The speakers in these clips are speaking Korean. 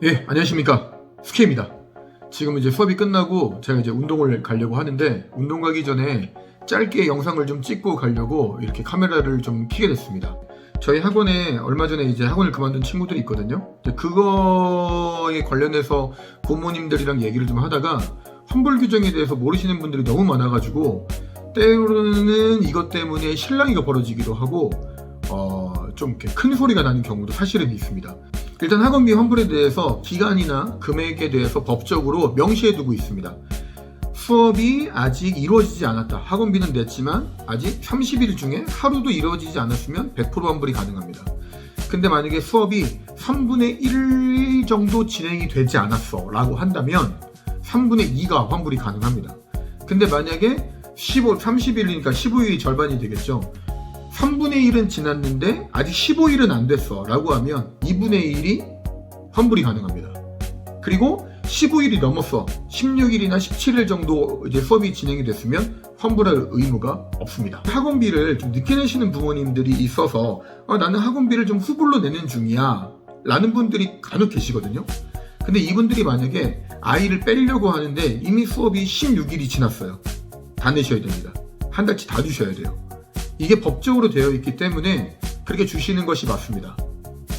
예, 안녕하십니까. 스케입니다. 지금 이제 수업이 끝나고 제가 이제 운동을 가려고 하는데, 운동 가기 전에 짧게 영상을 좀 찍고 가려고 이렇게 카메라를 좀 켜게 됐습니다. 저희 학원에 얼마 전에 이제 학원을 그만둔 친구들이 있거든요. 그거에 관련해서 부모님들이랑 얘기를 좀 하다가 환불 규정에 대해서 모르시는 분들이 너무 많아가지고, 때로는 이것 때문에 실랑이가 벌어지기도 하고 좀 이렇게 큰 소리가 나는 경우도 사실은 있습니다. 일단 학원비 환불에 대해서 기간이나 금액에 대해서 법적으로 명시해 두고 있습니다. 수업이 아직 이루어지지 않았다. 학원비는 냈지만 아직 30일 중에 하루도 이루어지지 않았으면 100% 환불이 가능합니다. 근데 만약에 수업이 3분의 1 정도 진행이 되지 않았어 라고 한다면 3분의 2가 환불이 가능합니다. 근데 만약에 30일이니까 15일이 절반이 되겠죠. 3분의 1은 지났는데 아직 15일은 안 됐어 라고 하면 2분의 1이 환불이 가능합니다. 그리고 15일이 넘었어, 16일이나 17일 정도 이제 수업이 진행이 됐으면 환불할 의무가 없습니다. 학원비를 좀 늦게 내시는 부모님들이 있어서 나는 학원비를 좀 후불로 내는 중이야 라는 분들이 간혹 계시거든요. 근데 이분들이 만약에 아이를 빼려고 하는데 이미 수업이 16일이 지났어요. 다 내셔야 됩니다. 한 달치 다 주셔야 돼요. 이게 법적으로 되어 있기 때문에 그렇게 주시는 것이 맞습니다.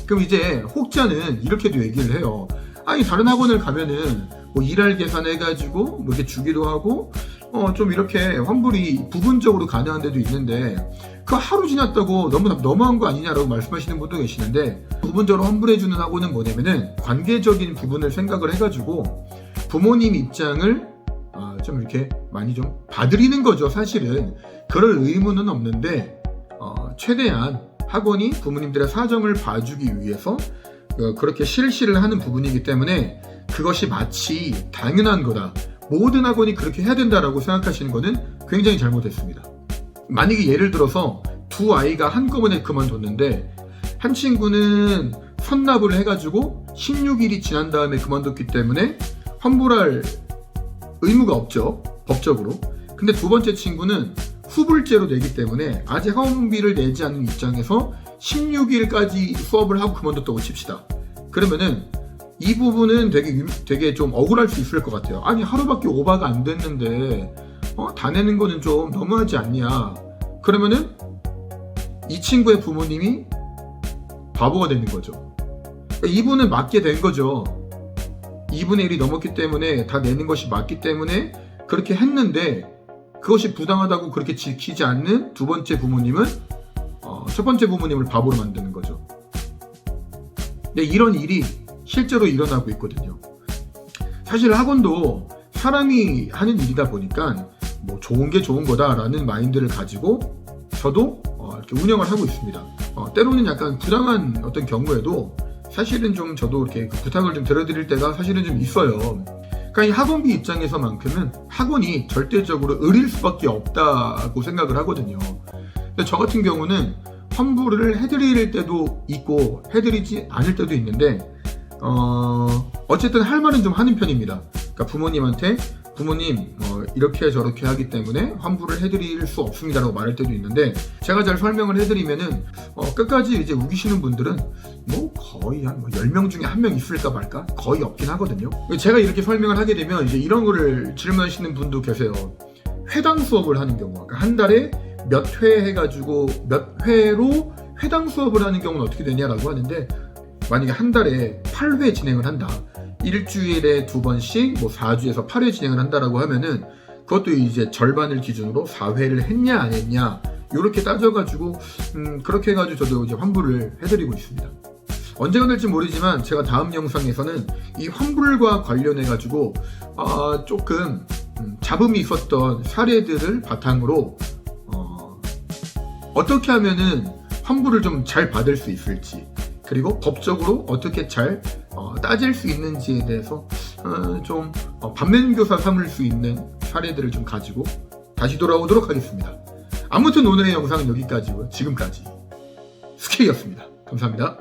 그럼 이제 혹자는 이렇게도 얘기를 해요. 아니, 다른 학원을 가면은 뭐 일할 계산해가지고 뭐 이렇게 주기도 하고 좀 이렇게 환불이 부분적으로 가능한 데도 있는데 그 하루 지났다고 너무한 거 아니냐라고 말씀하시는 분도 계시는데, 부분적으로 환불해주는 학원은 뭐냐면은 관계적인 부분을 생각을 해가지고 부모님 입장을 좀 이렇게 많이 좀 봐드리는 거죠. 사실은 그럴 의무는 없는데 최대한 학원이 부모님들의 사정을 봐주기 위해서 그렇게 실시를 하는 부분이기 때문에 그것이 마치 당연한 거다, 모든 학원이 그렇게 해야 된다라고 생각하시는 거는 굉장히 잘못됐습니다. 만약에 예를 들어서 두 아이가 한꺼번에 그만뒀는데 한 친구는 선납을 해가지고 16일이 지난 다음에 그만뒀기 때문에 환불할 의무가 없죠, 법적으로. 근데 두 번째 친구는 후불제로 내기 때문에 아직 학원비를 내지 않는 입장에서 16일까지 수업을 하고 그만뒀다고 칩시다. 그러면은 이 부분은 되게 좀 억울할 수 있을 것 같아요. 아니, 하루밖에 오바가 안 됐는데 다 내는 거는 좀 너무하지 않냐. 그러면은 이 친구의 부모님이 바보가 되는 거죠. 그러니까 이분은 맞게 된 거죠. 2분의 1이 넘었기 때문에 다 내는 것이 맞기 때문에 그렇게 했는데, 그것이 부당하다고 그렇게 지키지 않는 두 번째 부모님은 첫 번째 부모님을 바보로 만드는 거죠. 근데 이런 일이 실제로 일어나고 있거든요. 사실 학원도 사람이 하는 일이다 보니까 뭐 좋은 게 좋은 거다라는 마인드를 가지고 저도 이렇게 운영을 하고 있습니다. 때로는 약간 부당한 어떤 경우에도 사실은 좀 저도 이렇게 부탁을 좀 드려드릴 때가 사실은 좀 있어요. 그러니까 이 학원비 입장에서만큼은 학원이 절대적으로 의릴 수밖에 없다고 생각을 하거든요. 근데 저 같은 경우는 환불을 해드릴 때도 있고 해드리지 않을 때도 있는데 어쨌든 할 말은 좀 하는 편입니다. 그러니까 부모님한테 부모님 이렇게 저렇게 하기 때문에 환불을 해드릴 수 없습니다 라고 말할 때도 있는데, 제가 잘 설명을 해드리면은 끝까지 이제 우기시는 분들은 뭐 거의 한 10명 중에 1명 있을까 말까 거의 없긴 하거든요. 제가 이렇게 설명을 하게 되면 이제 이런 거를 질문하시는 분도 계세요. 회당 수업을 하는 경우, 그러니까 한 달에 몇 회 해가지고 몇 회로 회당 수업을 하는 경우는 어떻게 되냐라고 하는데, 만약에 한 달에 8회 진행을 한다, 일주일에 2번씩 뭐 4주에서 8회 진행을 한다라고 하면은 그것도 이제 절반을 기준으로 4회를 했냐 안 했냐 이렇게 따져가지고 그렇게 해가지고 저도 이제 환불을 해드리고 있습니다. 언제가 될지 모르지만 제가 다음 영상에서는 이 환불과 관련해가지고 조금 잡음이 있었던 사례들을 바탕으로 어떻게 하면은 환불을 좀 잘 받을 수 있을지, 그리고 법적으로 어떻게 잘 따질 수 있는지에 대해서 좀 반면교사 삼을 수 있는 사례들을 좀 가지고 다시 돌아오도록 하겠습니다. 아무튼 오늘의 영상은 여기까지고요. 지금까지 스케이였습니다. 감사합니다.